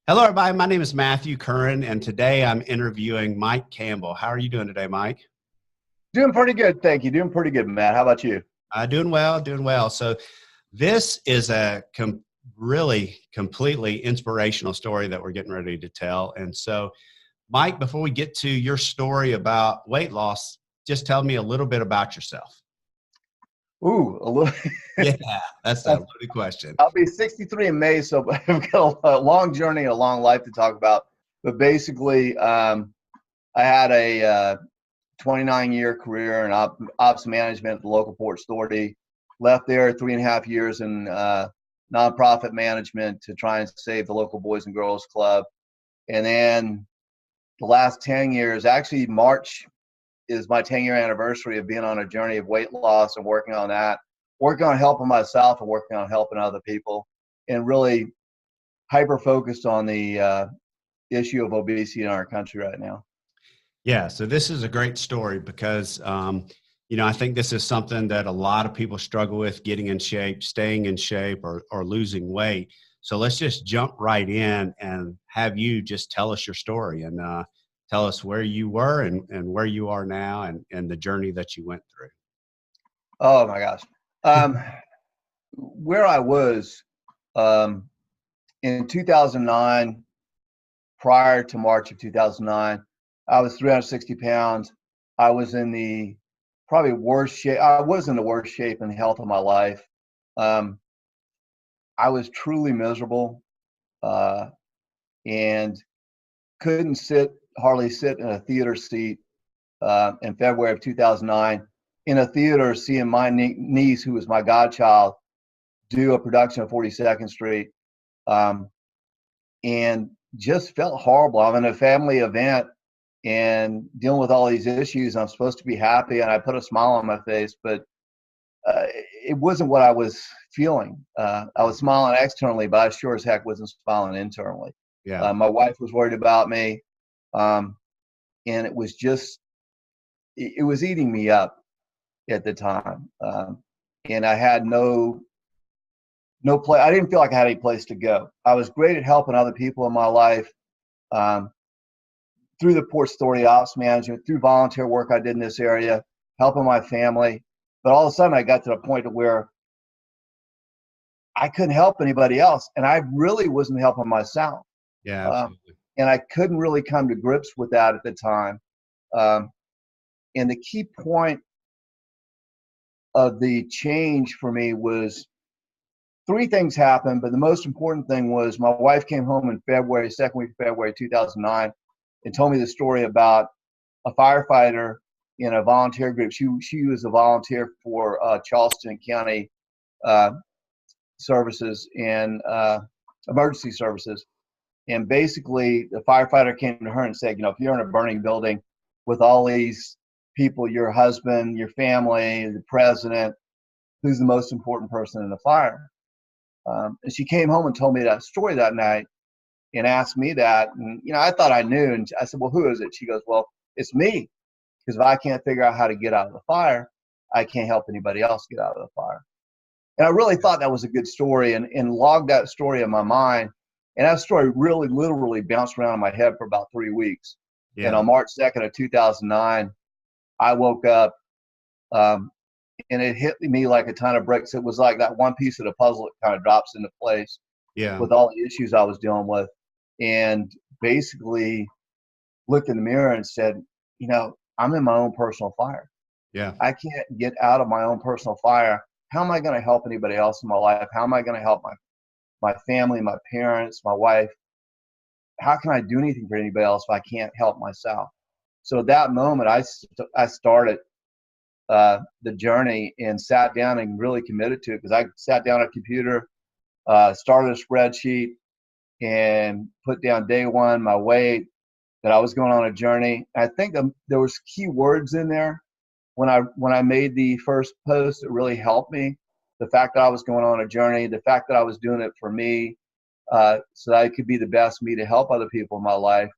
Hello, everybody. My name is Matthew Currin, and today I'm interviewing Mike Campbell. How are you doing today, Mike? Doing pretty good, thank you. Doing pretty good, Matt. How about you? Doing well, doing well. So this is a really completely inspirational story that we're getting ready to tell. And so, Mike, before we get to your story about weight loss, just tell me a little bit about yourself. Ooh, a little. Yeah, that's a loaded question. I'll be 63 in May, so I've got a long journey, a long life to talk about. But basically, I had a 29-year career in ops management at the local port authority. Left there 3.5 years in nonprofit management to try and save the local Boys and Girls Club. And then the last 10 years, actually March is my 10-year anniversary of being on a journey of weight loss and working on that, working on helping myself and working on helping other people, and really hyper-focused on the issue of obesity in our country right now. Yeah, so this is a great story because, I think this is something that a lot of people struggle with, getting in shape, staying in shape, or losing weight. So let's just jump right in and have you just tell us your story and tell us where you were and where you are now and the journey that you went through. Oh, my gosh. Where I was in 2009, prior to March of 2009, I was 360 pounds. I was in the probably worst shape. I was in the worst shape and health of my life. I was truly miserable and couldn't hardly sit in a theater seat in February of 2009 in a theater seeing my niece, who was my godchild, do a production of 42nd Street, and just felt horrible. I'm in a family event and dealing with all these issues. I'm supposed to be happy, and I put a smile on my face, but it wasn't what I was feeling. I was smiling externally, but I sure as heck wasn't smiling internally. Yeah. My wife was worried about me, and it was just, it was eating me up at the time. And I had no place. I didn't feel like I had any place to go. I was great at helping other people in my life, through the Port Authority ops management, through volunteer work I did in this area, helping my family. But all of a sudden I got to the point where I couldn't help anybody else, and I really wasn't helping myself. Yeah, absolutely. And I couldn't really come to grips with that at the time. And the key point of the change for me was three things happened, but the most important thing was my wife came home in February, second week of February 2009, and told me the story about a firefighter in a volunteer group. She was a volunteer for Charleston County services and emergency services. And basically, the firefighter came to her and said, if you're in a burning building with all these people, your husband, your family, the president, who's the most important person in the fire? And she came home and told me that story that night and asked me that. And, I thought I knew. And I said, well, who is it? She goes, well, it's me. Because if I can't figure out how to get out of the fire, I can't help anybody else get out of the fire. And I really thought that was a good story and logged that story in my mind. And that story really literally bounced around in my head for about 3 weeks. Yeah. And on March 2nd of 2009, I woke up and it hit me like a ton of bricks. It was like that one piece of the puzzle that kind of drops into place with all the issues I was dealing with. And basically looked in the mirror and said, I'm in my own personal fire. Yeah. I can't get out of my own personal fire. How am I going to help anybody else in my life? How am I going to help my family, my parents, my wife? How can I do anything for anybody else if I can't help myself? So at that moment, I started the journey and sat down and really committed to it, because I sat down at a computer, started a spreadsheet, and put down day one my weight, that I was going on a journey. I think there was key words in there when I made the first post that really helped me. The fact that I was going on a journey, the fact that I was doing it for me, so that I could be the best me to help other people in my life.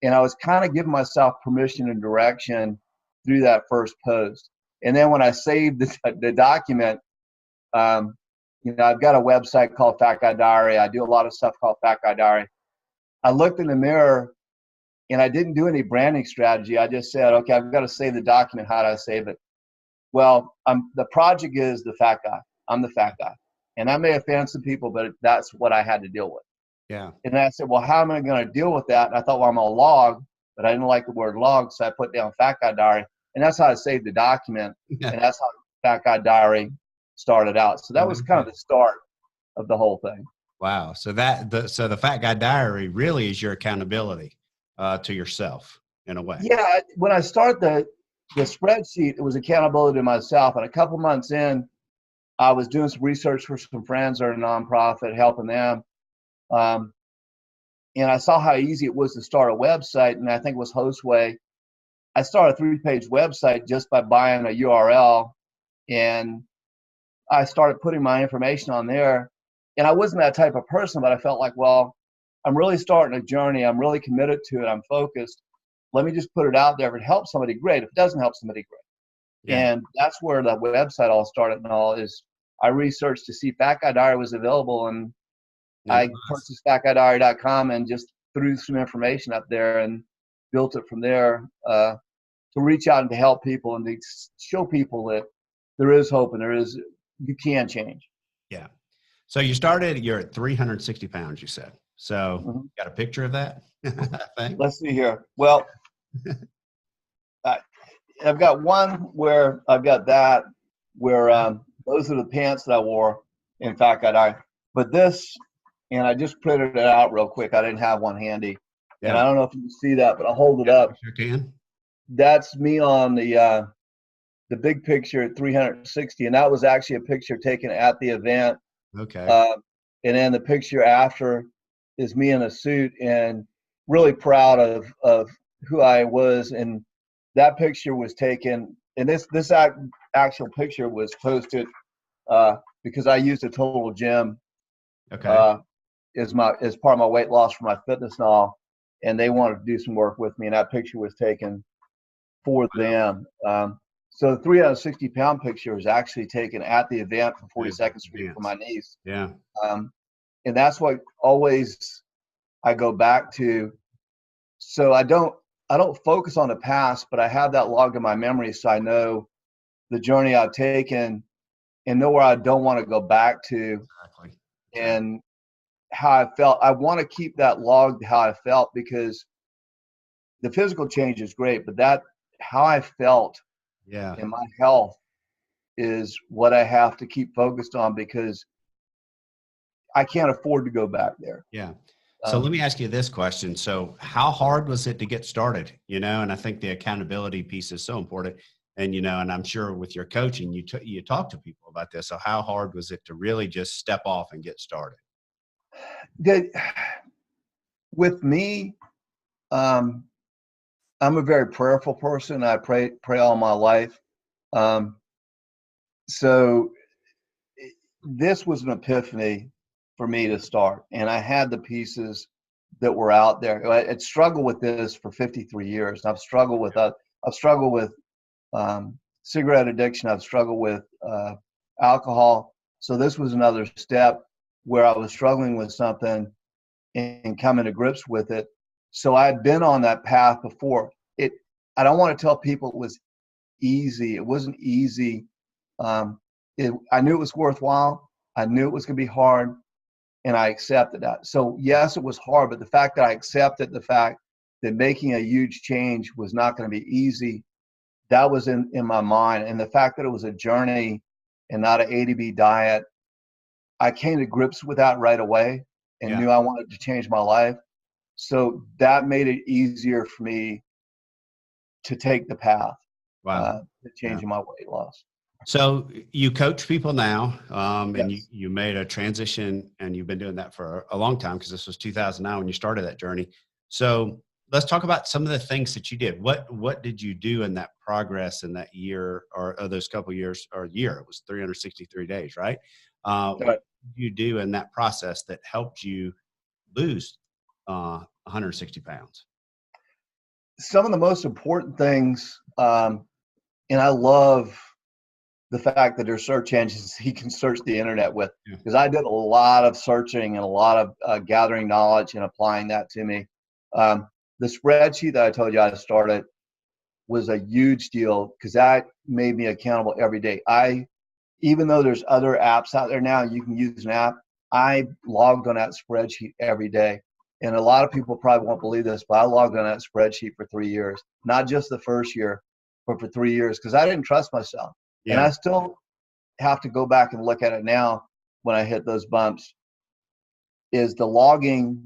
And I was kind of giving myself permission and direction through that first post. And then when I saved the document, I've got a website called FatGuyDiary. I do a lot of stuff called FatGuyDiary. I looked in the mirror and I didn't do any branding strategy. I just said, okay, I've got to save the document. How do I save it? Well, the project is the fat guy. I'm the fat guy. And I may offend some people, but that's what I had to deal with. Yeah. And I said, well, how am I going to deal with that? And I thought, well, I'm going to log, but I didn't like the word log. So I put down Fat Guy Diary. And that's how I saved the document. Yeah. And that's how Fat Guy Diary started out. So that was kind of the start of the whole thing. Wow. So the Fat Guy Diary really is your accountability to yourself in a way. Yeah. When I started the spreadsheet, it was accountability to myself. And a couple months in, I was doing some research for some friends or a nonprofit, helping them. And I saw how easy it was to start a website. And I think it was Hostway. I started a 3-page website just by buying a URL. And I started putting my information on there. And I wasn't that type of person, but I felt like, well, I'm really starting a journey. I'm really committed to it. I'm focused. Let me just put it out there. If it helps somebody, great. If it doesn't help somebody, great. Yeah. And that's where the website all started and all is I researched to see Fat Guy Diary was available, and I purchased FatGuyDiary.com and just threw some information up there and built it from there to reach out and to help people and to show people that there is hope and you can change. Yeah. So you're at 360 pounds, you said. So got a picture of that? I think. Let's see here. Well, I've got one where I've got that where those are the pants that I wore in Fat Guy Diary. But this, and I just printed it out real quick. I didn't have one handy. Yeah. And I don't know if you can see that, but I'll hold it up. Sure can. That's me on the big picture at 360. And that was actually a picture taken at the event. Okay. And then the picture after is me in a suit and really proud of who I was. And that picture was taken, and this actual picture was posted because I used a Total Gym as part of my weight loss for my fitness and all, and they wanted to do some work with me, and that picture was taken for them. So the 360-pound picture was actually taken at the event for 42nd Street for my niece. Yeah. And that's what always I go back to. So I don't focus on the past, but I have that logged in my memory, so I know the journey I've taken and know where I don't want to go back to. Exactly. And how I felt. I want to keep that logged, how I felt, because the physical change is great, but that how I felt in my health is what I have to keep focused on, because I can't afford to go back there. Yeah. So let me ask you this question. So how hard was it to get started? And I think the accountability piece is so important. And, and I'm sure with your coaching, you talk to people about this. So how hard was it to really just step off and get started? With me, I'm a very prayerful person. I pray all my life. So this was an epiphany for me to start. And I had the pieces that were out there. I had struggled with this for 53 years. I've struggled with cigarette addiction. I've struggled with alcohol. So this was another step where I was struggling with something and coming to grips with it. So I had been on that path before. I don't want to tell people it was easy. It wasn't easy. I knew it was worthwhile. I knew it was going to be hard, and I accepted that. So yes, it was hard, but the fact that I accepted the fact that making a huge change was not going to be easy, that was in my mind. And the fact that it was a journey and not an A to B diet, I came to grips with that right away and knew I wanted to change my life. So that made it easier for me to take the path to changing my weight loss. So you coach people now, and you made a transition, and you've been doing that for a long time, because this was 2009 when you started that journey. So let's talk about some of the things that you did. What did you do in that progress in that year or those couple years or year? It was 363 days, right? What did you do in that process that helped you lose 160 pounds? Some of the most important things, and I love the fact that there's search engines he can search the internet with. Yeah. Because I did a lot of searching and a lot of gathering knowledge and applying that to me. The spreadsheet that I told you I started was a huge deal because that made me accountable every day. Even though there's other apps out there now, you can use an app, I logged on that spreadsheet every day. And a lot of people probably won't believe this, but I logged on that spreadsheet for 3 years, not just the first year, but for 3 years, because I didn't trust myself. Yeah. And I still have to go back and look at it now when I hit those bumps. Is the logging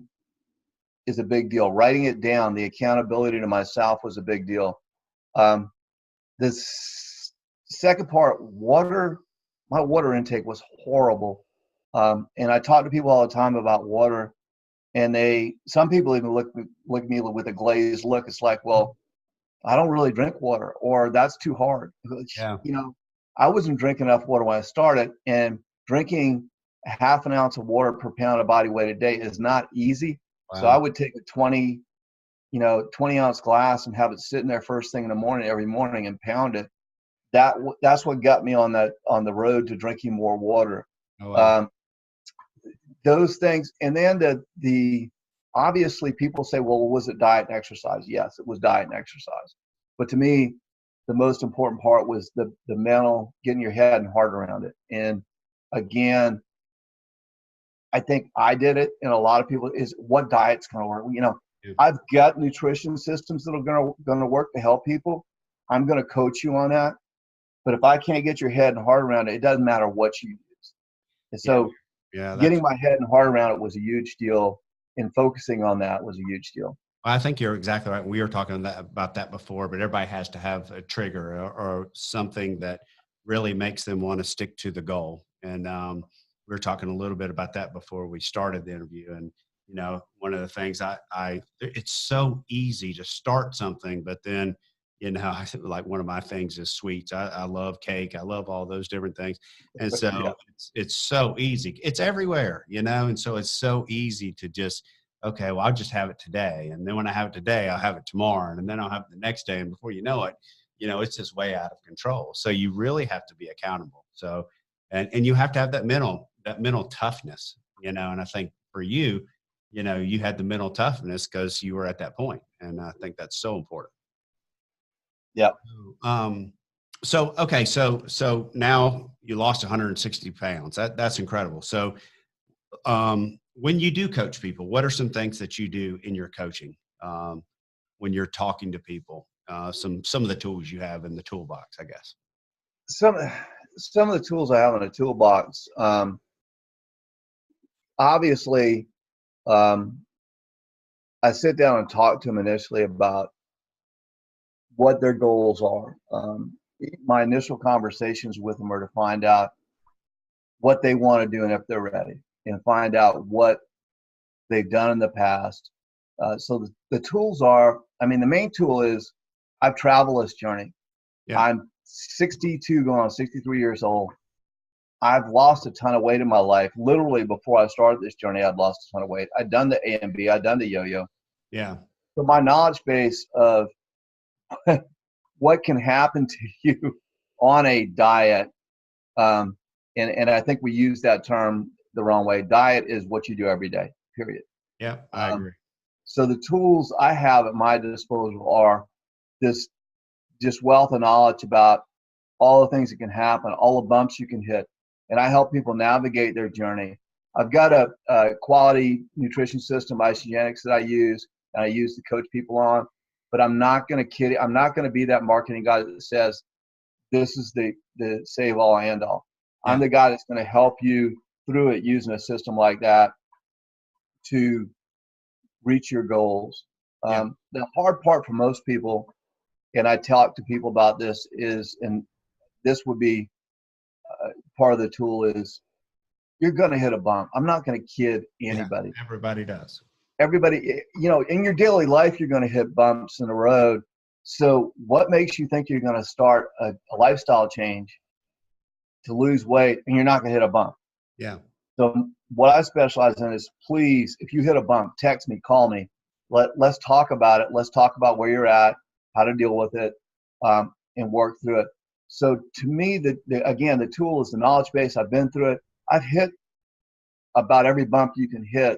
is a big deal. Writing it down, the accountability to myself was a big deal. The second part, my water intake was horrible. And I talk to people all the time about water, and some people even look at me with a glazed look. It's like, well, I don't really drink water, or that's too hard. Yeah. You know, I wasn't drinking enough water when I started, and drinking half an ounce of water per pound of body weight a day is not easy. Wow. So I would take a 20 ounce glass and have it sitting there first thing in the morning, every morning, and pound it. That's what got me on the road to drinking more water. Oh, wow. Those things. And then the obviously people say, well, was it diet and exercise? Yes, it was diet and exercise. But to me, the most important part was the mental, getting your head and heart around it. And again, I think I did it, and a lot of people, is what diet's going to work. You know, Yeah. I've got nutrition systems that are going to work to help people. I'm going to coach you on that. But if I can't get your head and heart around it, it doesn't matter what you use. And so getting my head and heart around it was a huge deal, and focusing on that was a huge deal. I think you're exactly right. We were talking about that before, but everybody has to have a trigger or something that really makes them want to stick to the goal. And we were talking a little bit about that before we started the interview. And, you know, one of the things it's so easy to start something, but then, you know, like one of my things is sweets. I love cake. I love all those different things. And so Yeah. it's so easy. It's everywhere, you know? And so it's so easy to just, okay, well, I'll just have it today. And then when I have it today, I'll have it tomorrow. And then I'll have it the next day. And before you know it, you know, it's just way out of control. So you really have to be accountable. So, and you have to have that mental toughness, you know, and I think for you, you know, you had the mental toughness because you were at that point. And I think that's so important. Yeah. Okay. So now you lost 160 pounds. That's incredible. So, when you do coach people, what are some things that you do in your coaching when you're talking to people? Some of the tools you have in the toolbox, I guess. Some of the tools I have in the toolbox. Obviously, I sit down and talk to them initially about what their goals are. My initial conversations with them are to find out what they want to do and if they're ready, and find out what they've done in the past. So the tools are, I mean, the main tool is I've traveled this journey. Yeah. I'm 62 going on 63 years old. I've lost a ton of weight in my life. Literally before I started this journey, I'd lost a ton of weight. I'd done the A and B, I'd done the yo-yo. Yeah. So my knowledge base of what can happen to you on a diet, and I think we use that term the wrong way. Diet is what you do every day, period. Yeah, I agree. So the tools I have at my disposal are this just wealth of knowledge about all the things that can happen, all the bumps you can hit, and I help people navigate their journey. I've got a quality nutrition system, Isogenics, that I use, and I use to coach people on. But I'm not going to kid. I'm not going to be that marketing guy that says this is the save all and all. I'm the guy that's going to help you through it using a system like that to reach your goals. The hard part for most people, and I talk to people about this, is, and this would be part of the tool, is you're going to hit a bump. I'm not going to kid anybody. Yeah, everybody does. Everybody, you know, in your daily life, you're going to hit bumps in the road. So what makes you think you're going to start a lifestyle change to lose weight and you're not going to hit a bump? Yeah. So what I specialize in is, please, if you hit a bump, text me, call me. Let's talk about it. Let's talk about where you're at, how to deal with it, and work through it. So to me, again, the tool is the knowledge base. I've been through it. I've hit about every bump you can hit.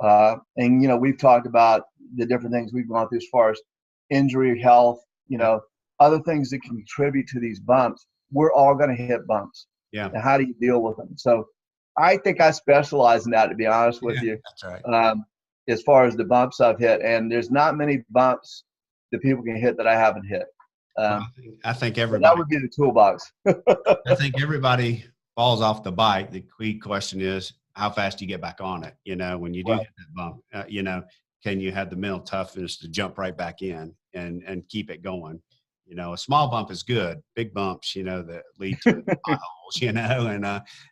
And, you know, we've talked about the different things we've gone through as far as injury, health, you know, other things that contribute to these bumps. We're all going to hit bumps. Yeah. And how do you deal with them? So I think I specialize in that, to be honest with you. That's right. As far as the bumps I've hit, and there's not many bumps that people can hit that I haven't hit. I think everybody, that would be the toolbox. I think everybody falls off the bike. The key question is how fast you get back on it. You know, when you do hit that bump, you know, can you have the mental toughness to jump right back in and keep it going? You know, a small bump is good. Big bumps, you know, that lead to potholes, you know,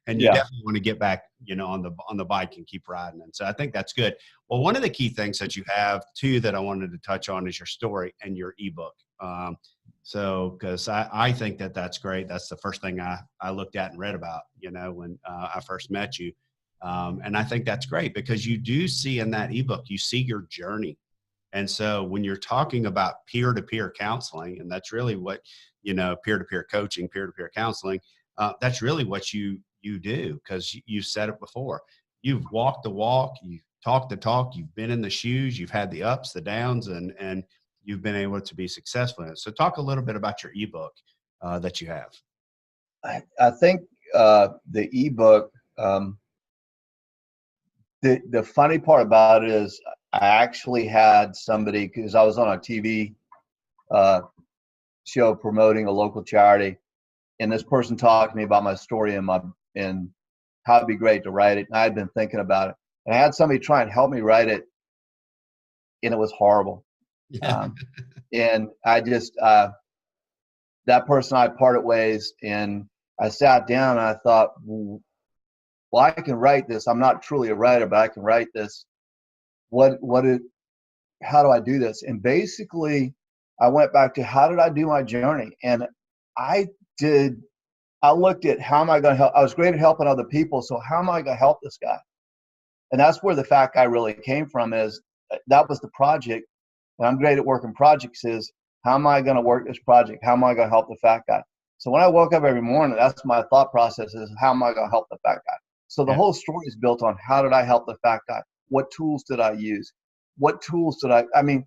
and you definitely want to get back, you know, on the bike and keep riding. And so I think that's good. Well, one of the key things that you have too that I wanted to touch on is your story and your ebook. So, because I think that's great. That's the first thing I looked at and read about, you know, when I first met you. And I think that's great because you do see in that ebook, you see your journey. And so when you're talking about peer-to-peer counseling, and that's really what, you know, peer-to-peer coaching, peer-to-peer counseling, that's really what you do, because you've said it before. You've walked the walk, you've talked the talk, you've been in the shoes, you've had the ups, the downs, and you've been able to be successful in it. So talk a little bit about your ebook that you have. I think the ebook, the funny part about it is I actually had somebody, because I was on a TV show promoting a local charity, and this person talked to me about my story and how it'd be great to write it. And I had been thinking about it, and I had somebody try and help me write it, and it was horrible. Yeah. And I just that person and I parted ways, and I sat down and I thought, well, I can write this. I'm not truly a writer, but I can write this. How do I do this? And basically I went back to how did I do my journey? And I looked at how am I going to help? I was great at helping other people. So how am I going to help this guy? And that's where the Fat Guy really came from, is that was the project. And I'm great at working projects, is how am I going to work this project? How am I going to help the fat guy? So when I woke up every morning, that's my thought process, is how am I going to help the fat guy? So the whole story is built on how did I help the fat guy? What tools did I use? What tools did I mean,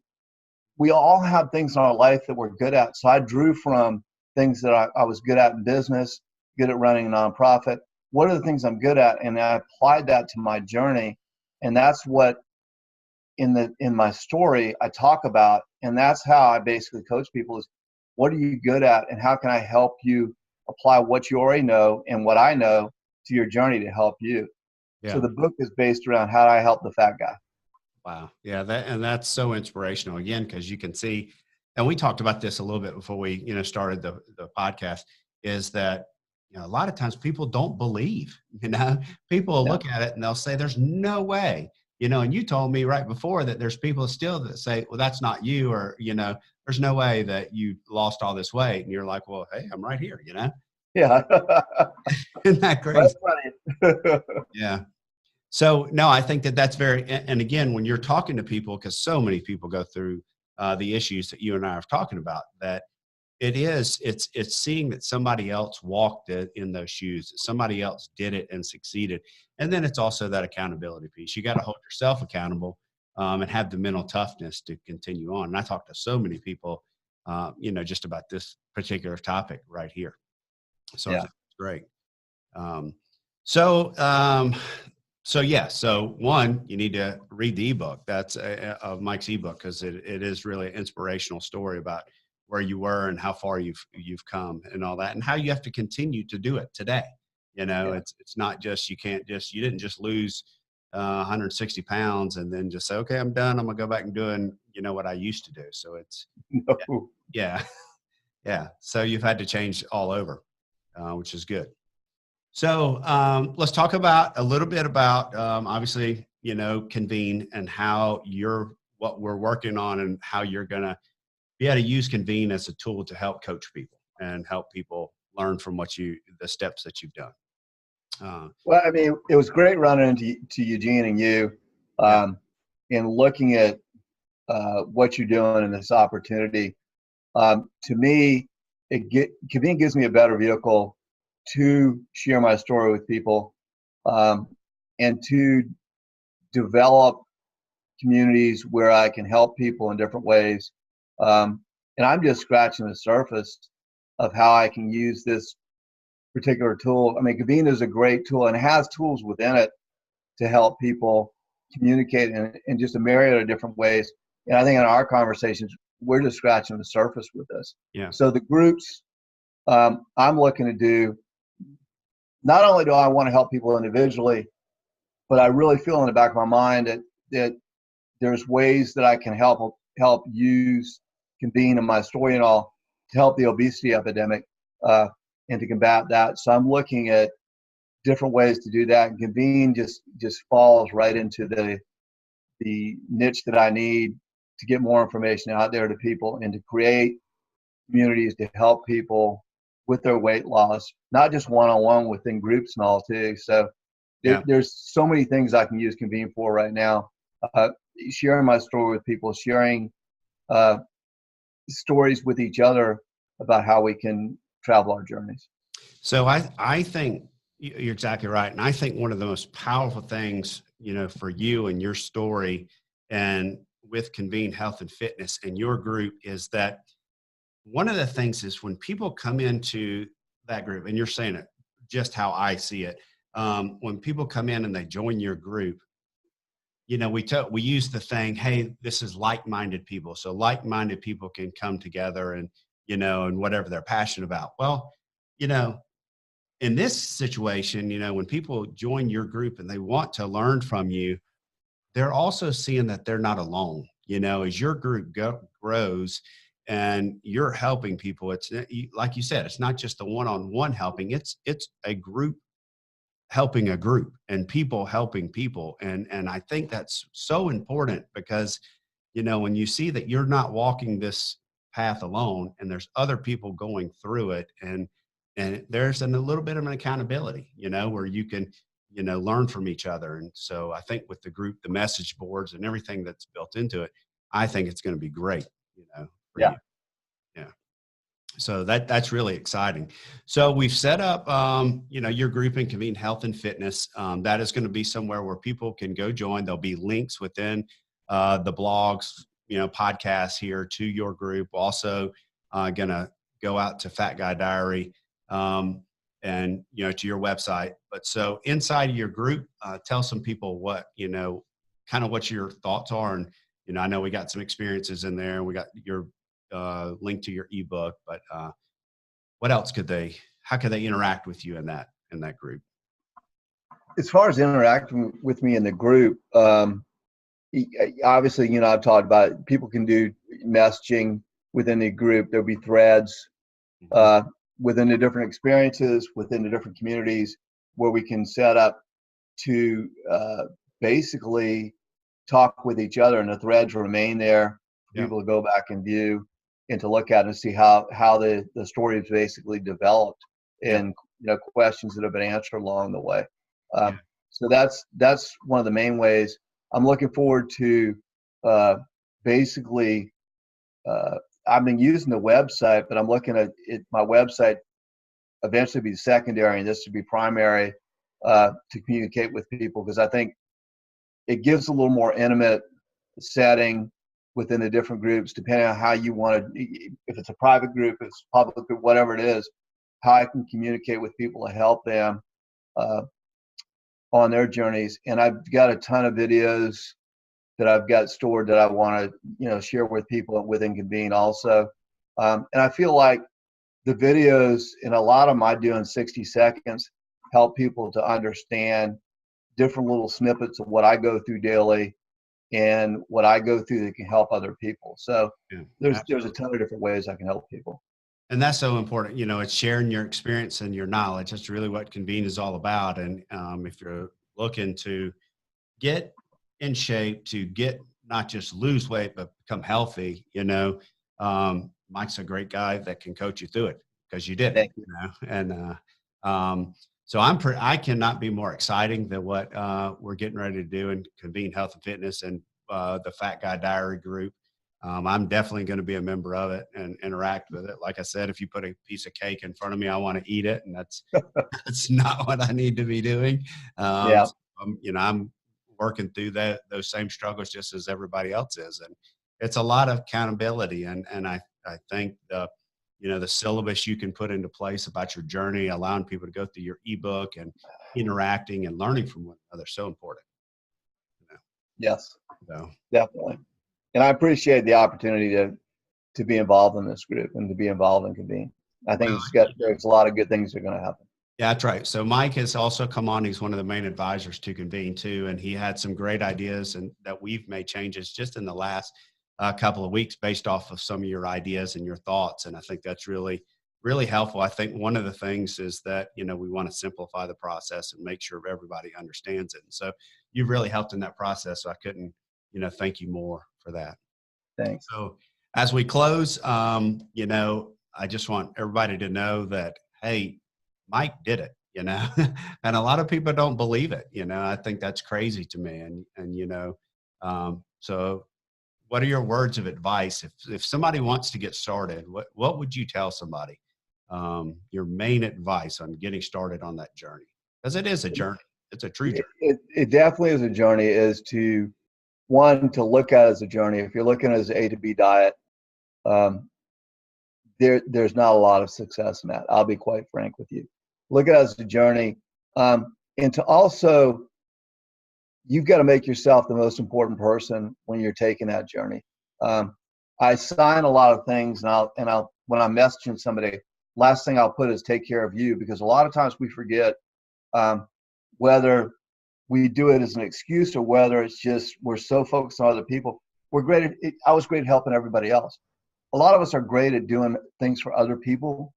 we all have things in our life that we're good at. So I drew from things that I was good at in business, good at running a nonprofit. What are the things I'm good at? And I applied that to my journey. And that's what in my story I talk about. And that's how I basically coach people, is what are you good at and how can I help you apply what you already know and what I know to your journey to help you. Yeah. So the book is based around how do I help the fat guy. Wow. Yeah. That's so inspirational, again, because you can see, and we talked about this a little bit before we, you know, started the podcast, is that, you know, a lot of times people don't believe, you know, people will look at it and they'll say, there's no way, you know, and you told me right before that there's people still that say, well, that's not you, or, you know, there's no way that you lost all this weight. And you're like, well, hey, I'm right here, you know? Yeah. Isn't that crazy? That's funny. Yeah. So no, I think that's very, and again, when you're talking to people, because so many people go through the issues that you and I are talking about, that it's seeing that somebody else walked it in those shoes, that somebody else did it and succeeded. And then it's also that accountability piece. You got to hold yourself accountable and have the mental toughness to continue on. And I talk to so many people, you know, just about this particular topic right here. So I think it's great. So one, you need to read the ebook. That's of Mike's ebook, because it is really an inspirational story about where you were and how far you've come and all that, and how you have to continue to do it today. You know, it's not just, you didn't just lose 160 pounds and then just say, okay, I'm done. I'm gonna go back and doing, you know, what I used to do. So it's yeah. So you've had to change all over, which is good. So let's talk about a little bit about obviously, you know, Convene and how what we're working on and how you're going to be able to use Convene as a tool to help coach people and help people learn from the steps that you've done. Well, I mean, it was great running into Eugene and you and looking at what you're doing in this opportunity. To me, Convene gives me a better vehicle to share my story with people, and to develop communities where I can help people in different ways. And I'm just scratching the surface of how I can use this particular tool. I mean, Convene is a great tool and it has tools within it to help people communicate in just a myriad of different ways. And I think in our conversations, we're just scratching the surface with this. Yeah. So the groups I'm looking to do, not only do I want to help people individually, but I really feel in the back of my mind that there's ways that I can help use Convene and my story and all to help the obesity epidemic, and to combat that. So I'm looking at different ways to do that. And Convene just falls right into the niche that I need to get more information out there to people and to create communities to help people with their weight loss, not just one-on-one, within groups and all too. So there's so many things I can use Convene for right now. Sharing my story with people, sharing stories with each other about how we can travel our journeys. So I think you're exactly right. And I think one of the most powerful things, for you and your story and with Convene Health and Fitness and your group is that one of the things is when people come into that group, and you're saying it just how I see it, when people come in and they join your group, we use the thing, hey, this is like-minded people. So like-minded people can come together and, and whatever they're passionate about. Well, in this situation, when people join your group and they want to learn from you, they're also seeing that they're not alone. As your group grows and you're helping people, it's like you said, it's not just the one-on-one helping, it's a group helping a group and people helping people. And I think that's so important because, when you see that you're not walking this path alone and there's other people going through it, and there's a little bit of an accountability, where you can, learn from each other. And so I think with the group, the message boards and everything that's built into it, I think it's going to be great, for you. Yeah. So that's really exciting. So we've set up, your group in Convene Health and Fitness. That is going to be somewhere where people can go join. There'll be links within the blogs, podcasts here to your group. Also going to go out to Fat Guy Diary, and, to your website. But so inside of your group, tell some people what, kind of what your thoughts are. And, I know we got some experiences in there and we got your link to your ebook, but what else how could they interact with you in that group? As far as interacting with me in the group, obviously, I've talked about people can do messaging within the group. There'll be threads within the different experiences, within the different communities where we can set up to basically talk with each other, and the threads remain there for people to go back and view and to look at and see how the story is basically developed and questions that have been answered along the way. So that's one of the main ways. I'm looking forward to basically I've been using the website, but I'm looking at my website eventually be secondary and this would be primary to communicate with people, because I think it gives a little more intimate setting within the different groups, depending on how you want to, if it's a private group, it's public group, whatever it is, how I can communicate with people to help them on their journeys. And I've got a ton of videos that I've got stored that I want to, share with people within Convene also. And I feel like the videos, and a lot of them I do in 60 seconds, help people to understand different little snippets of what I go through daily and what I go through that can help other people. So there's a ton of different ways I can help people. And that's so important. It's sharing your experience and your knowledge. That's really what Convene is all about. And if you're looking to get in shape, to get not just lose weight, but become healthy, Mike's a great guy that can coach you through it because you did it. And so I cannot be more exciting than what we're getting ready to do in Convene Health and Fitness and the Fat Guy Diary group. I'm definitely going to be a member of it and interact with it. Like I said, if you put a piece of cake in front of me, I want to eat it, and that's not what I need to be doing. Yeah. So I'm working through those same struggles just as everybody else is, and it's a lot of accountability. And I think the syllabus you can put into place about your journey, allowing people to go through your ebook and interacting and learning from one another, so important. Yes, So. definitely. And I appreciate the opportunity to be involved in this group and to be involved in Convene. I think Well, there's a lot of good things that are going to happen. Yeah, that's right. So Mike has also come on. He's one of the main advisors to Convene too, and he had some great ideas and that we've made changes just in the last couple of weeks based off of some of your ideas and your thoughts. And I think that's really, really helpful. I think one of the things is that, we want to simplify the process and make sure everybody understands it. And so you've really helped in that process. So I couldn't, thank you more for that. Thanks. So as we close, I just want everybody to know that, hey, Mike did it, and a lot of people don't believe it. I think that's crazy to me. So what are your words of advice? If somebody wants to get started, what would you tell somebody? Your main advice on getting started on that journey? Because it is a journey. It's a true journey. It definitely is a journey, is to look at it as a journey. If you're looking at it as an A to B diet, there's not a lot of success in that. I'll be quite frank with you. Look at it as a journey. And to also, you've got to make yourself the most important person when you're taking that journey. I sign a lot of things, and when I'm messaging somebody, last thing I'll put is take care of you, because a lot of times we forget whether we do it as an excuse or whether it's just we're so focused on other people. I was great at helping everybody else. A lot of us are great at doing things for other people,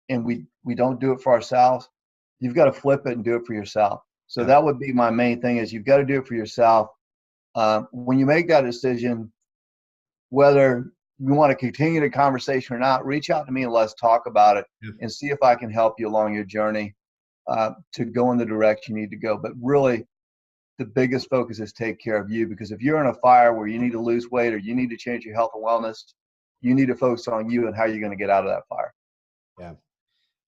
and we don't do it for ourselves. You've got to flip it and do it for yourself. So Yeah. that would be my main thing, is you've got to do it for yourself. When you make that decision, whether you want to continue the conversation or not, reach out to me and let's talk about it and see if I can help you along your journey to go in the direction you need to go. But really, the biggest focus is take care of you, because if you're in a fire where you need to lose weight or you need to change your health and wellness, you need to focus on you and how you're going to get out of that fire. Yeah.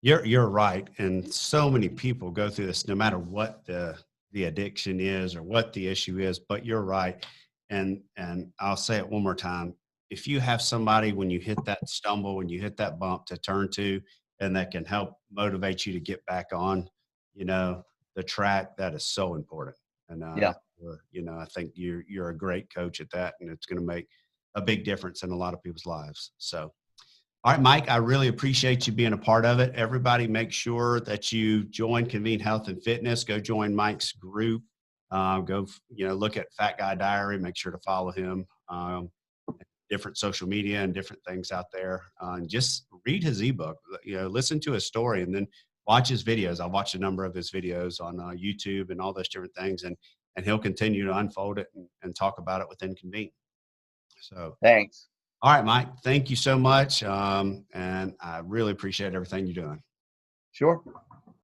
You're right. And so many people go through this, no matter what the addiction is or what the issue is, but you're right. And I'll say it one more time. If you have somebody, when you hit that stumble, when you hit that bump, to turn to, and that can help motivate you to get back on, the track, that is so important. And, Yeah. I think you're a great coach at that, and it's going to make a big difference in a lot of people's lives. So, all right, Mike, I really appreciate you being a part of it. Everybody, make sure that you join Convene Health and Fitness. Go join Mike's group. Go, look at FatGuyDiary. Make sure to follow him. Different social media and different things out there. And just read his ebook. Listen to his story, and then watch his videos. I've watched a number of his videos on YouTube and all those different things, and he'll continue to unfold it and talk about it within Convene. So, Thanks. All right, Mike, thank you so much. And I really appreciate everything you're doing. Sure.